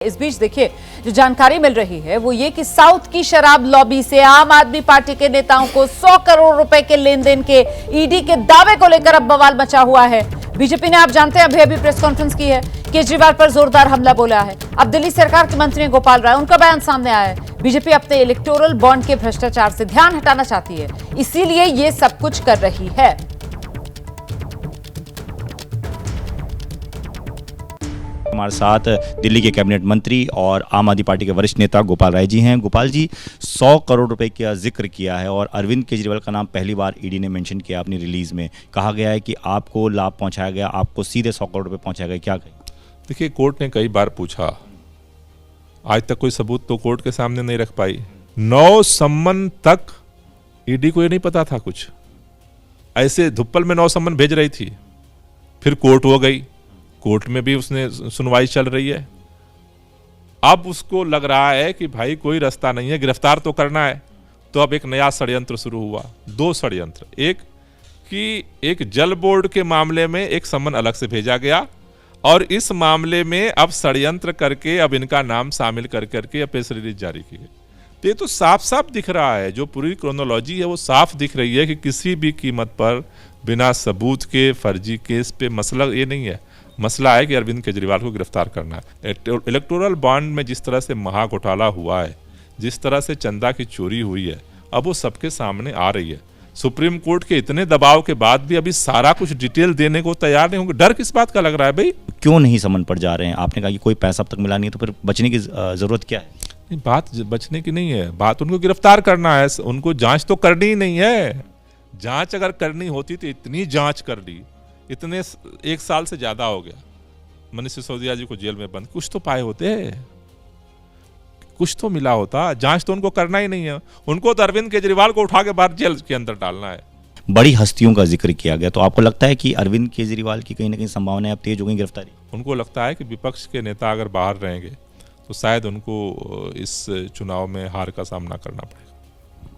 इस बीच देखिए जो जानकारी मिल रही है वो ये कि साउथ की शराब लॉबी से आम आदमी पार्टी के नेताओं को 100 करोड़ रुपए के लेन देन के ईडी के दावे को लेकर अब बवाल मचा हुआ है। बीजेपी ने आप जानते हैं अभी प्रेस कॉन्फ्रेंस की है, केजरीवाल पर जोरदार हमला बोला है। अब दिल्ली सरकार के मंत्री गोपाल राय, उनका बयान सामने आया है। बीजेपी अपने इलेक्टोरल बॉन्ड के भ्रष्टाचार से ध्यान हटाना चाहती है, इसीलिए ये सब कुछ कर रही है। हमारे साथ दिल्ली के कैबिनेट मंत्री और आम आदमी पार्टी के वरिष्ठ नेता गोपाल राय जी हैं। गोपाल जी, 100 करोड़ रुपए का जिक्र किया है और अरविंद केजरीवाल का नाम पहली बार ईडी ने मेंशन किया अपनी रिलीज में। कहा गया है कि आपको लाभ पहुंचाया गया, आपको सीधे 100 करोड़ रुपए पहुंचाया गया, क्या कहें? देखिए, कोर्ट ने कई बार पूछा, आज तक कोई सबूत तो कोर्ट के सामने नहीं रख पाई। 9 सम्मन तक ईडी को ये नहीं पता था कुछ, ऐसे धुप्पल में 9 सम्मन भेज रही थी। फिर कोर्ट हो गई, कोर्ट में भी उसने सुनवाई चल रही है। अब उसको लग रहा है कि भाई कोई रास्ता नहीं है, गिरफ्तार तो करना है। तो अब एक नया षड्यंत्र शुरू हुआ, 2 षड्यंत्र। एक कि एक जल बोर्ड के मामले में एक सम्मन अलग से भेजा गया और इस मामले में अब षड्यंत्र करके अब इनका नाम शामिल कर करके प्रेस रिलीज जारी की गई। तो ये तो साफ साफ दिख रहा है, जो पूरी क्रोनोलॉजी है वो साफ दिख रही है कि किसी भी कीमत पर बिना सबूत के फर्जी केस पे मसला ये नहीं है। मसला है कि अरविंद केजरीवाल को गिरफ्तार करना है। इलेक्टोरल बॉन्ड में जिस तरह से महा घोटाला हुआ है, जिस तरह से चंदा की चोरी हुई है, अब वो सबके सामने आ रही है। सुप्रीम कोर्ट के इतने दबाव के बाद भी अभी सारा कुछ डिटेल देने को तैयार नहीं होंगे। डर किस बात का लग रहा है भाई? क्यों नहीं समन पर जा रहे हैं? आपने कहा कि कोई पैसा अब तक मिला नहीं, तो फिर बचने की जरूरत क्या है? नहीं, बात बचने की नहीं है, बात उनको गिरफ्तार करना है। उनको जांच तो करनी ही नहीं है। जांच अगर करनी होती तो इतनी जांच कर ली, इतने 1 साल से ज्यादा हो गया मनीष सिसोदिया जी को जेल में बंद, कुछ तो पाए होते, कुछ तो मिला होता। जांच तो उनको करना ही नहीं है। उनको तो अरविंद केजरीवाल को उठा के बाहर जेल के अंदर डालना है। बड़ी हस्तियों का जिक्र किया गया, तो आपको लगता है कि अरविंद केजरीवाल की कहीं ना कहीं संभावनाएं अब तेज हो गई गिरफ्तारी? उनको लगता है कि विपक्ष के नेता अगर बाहर रहेंगे तो शायद उनको इस चुनाव में हार का सामना करना पड़ेगा।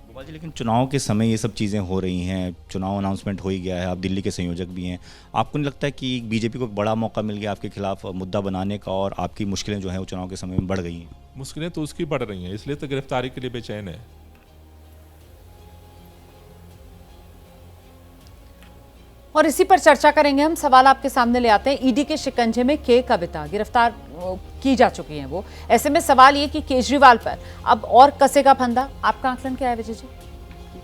गोपाल जी, लेकिन चुनाव के समय ये सब चीज़ें हो रही हैं, चुनाव अनाउंसमेंट हो ही गया है, आप दिल्ली के संयोजक भी हैं। आपको नहीं लगता है कि बीजेपी को एक बड़ा मौका मिल गया आपके खिलाफ मुद्दा बनाने का और आपकी मुश्किलें जो हैं वो चुनाव के समय में बढ़ गई हैं? मुश्किलें तो उसकी बढ़ रही हैं, इसलिए तो गिरफ्तारी के लिए बेचैन है। और इसी पर चर्चा करेंगे हम। सवाल आपके सामने ले आते हैं। ईडी के शिकंजे में के कविता गिरफ्तार की जा चुकी हैं वो। ऐसे में सवाल ये कि केजरीवाल पर अब और कसेगा फंदा। आपका आकलन क्या है विजय जी?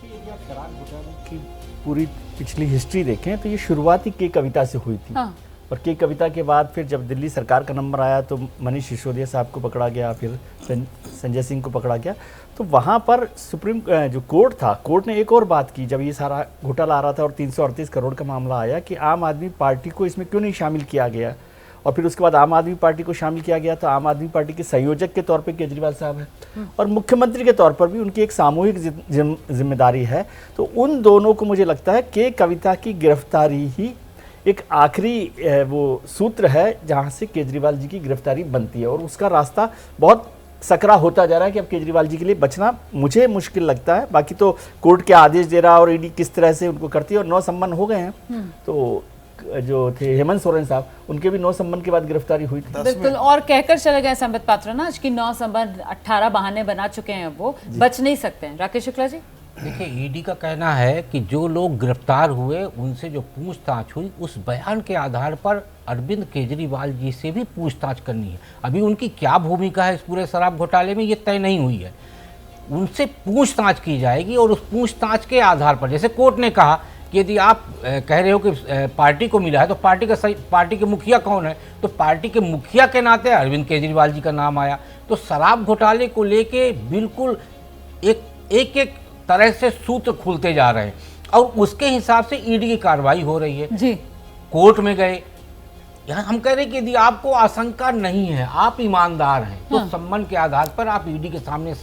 यदि आप शराब घोटाले की पूरी पिछली हिस्ट्री देखें तो ये शुरुआत ही के कविता से हुई थी। हाँ। और के कविता के बाद फिर जब दिल्ली सरकार का नंबर आया तो मनीष सिसोदिया साहब को पकड़ा गया, फिर संजय सिंह को पकड़ा गया। तो वहाँ पर सुप्रीम जो कोर्ट था, कोर्ट ने एक और बात की जब ये सारा घोटाला आ रहा था और 338 करोड़ का मामला आया कि आम आदमी पार्टी को इसमें क्यों नहीं शामिल किया गया। और फिर उसके बाद आम आदमी पार्टी को शामिल किया गया तो आम आदमी पार्टी के संयोजक के तौर पे केजरीवाल साहब हैं और मुख्यमंत्री के तौर पर भी उनकी एक सामूहिक जिम्मेदारी है। तो उन दोनों को मुझे लगता है कि कविता की गिरफ्तारी ही एक आखिरी वो सूत्र है जहाँ से केजरीवाल जी की गिरफ्तारी बनती है और उसका रास्ता बहुत सकरा होता जा रहा है कि अब केजरीवाल जी के लिए बचना मुझे मुश्किल लगता है। बाकी तो कोर्ट के आदेश दे रहा और ईडी किस तरह से उनको करती है। और 9 सम्मन हो गए हैं। तो जो थे हेमंत सोरेन साहब, उनके भी 9 सम्मन के बाद गिरफ्तारी हुई थी। बिल्कुल, और कहकर चले गए संबित पात्रा ना कि 9 सम्मन 18 बहाने बना चुके हैं, वो बच नहीं सकते हैं। राकेश शुक्ला जी, देखिए, ईडी का कहना है कि जो लोग गिरफ्तार हुए उनसे जो पूछताछ हुई उस बयान के आधार पर अरविंद केजरीवाल जी से भी पूछताछ करनी है। अभी उनकी क्या भूमिका है इस पूरे शराब घोटाले में ये तय नहीं हुई है। उनसे पूछताछ की जाएगी और उस पूछताछ के आधार पर, जैसे कोर्ट ने कहा कि यदि आप कह रहे हो कि पार्टी को मिला है तो पार्टी के मुखिया कौन है, तो पार्टी के मुखिया के नाते अरविंद केजरीवाल जी का नाम आया। तो शराब घोटाले को लेके बिल्कुल एक तरह से सूत्र खुलते जा रहे हैं और उसके हिसाब से ईडी की कार्रवाई हो रही है जी। कोर्ट में गए, यहाँ हम कह रहे हैं कि यदि आपको आशंका नहीं है, आप ईमानदार हैं, तो सम्मन के आधार पर आप ईडी के सामने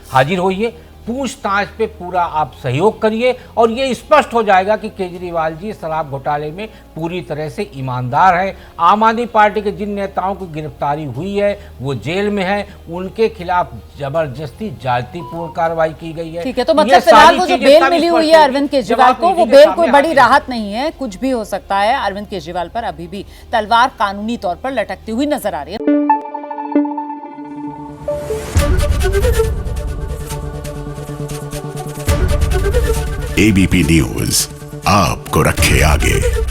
हाजिर होइए, पूछताछ पे पूरा आप सहयोग करिए और ये स्पष्ट हो जाएगा कि केजरीवाल जी शराब घोटाले में पूरी तरह से ईमानदार है। आम आदमी पार्टी के जिन नेताओं की गिरफ्तारी हुई है वो जेल में है, उनके खिलाफ जबरदस्ती जातिपूर्ण कार्रवाई की गई है। ठीक है, तो मतलब फिलहाल वो जो बेल मिली हुई है अरविंद केजरीवाल को, वो बेल कोई बड़ी राहत नहीं है, कुछ भी हो सकता है। अरविंद केजरीवाल पर अभी भी तलवार कानूनी तौर पर लटकती हुई नजर आ रही है। एबीपी न्यूज आपको रखे आगे।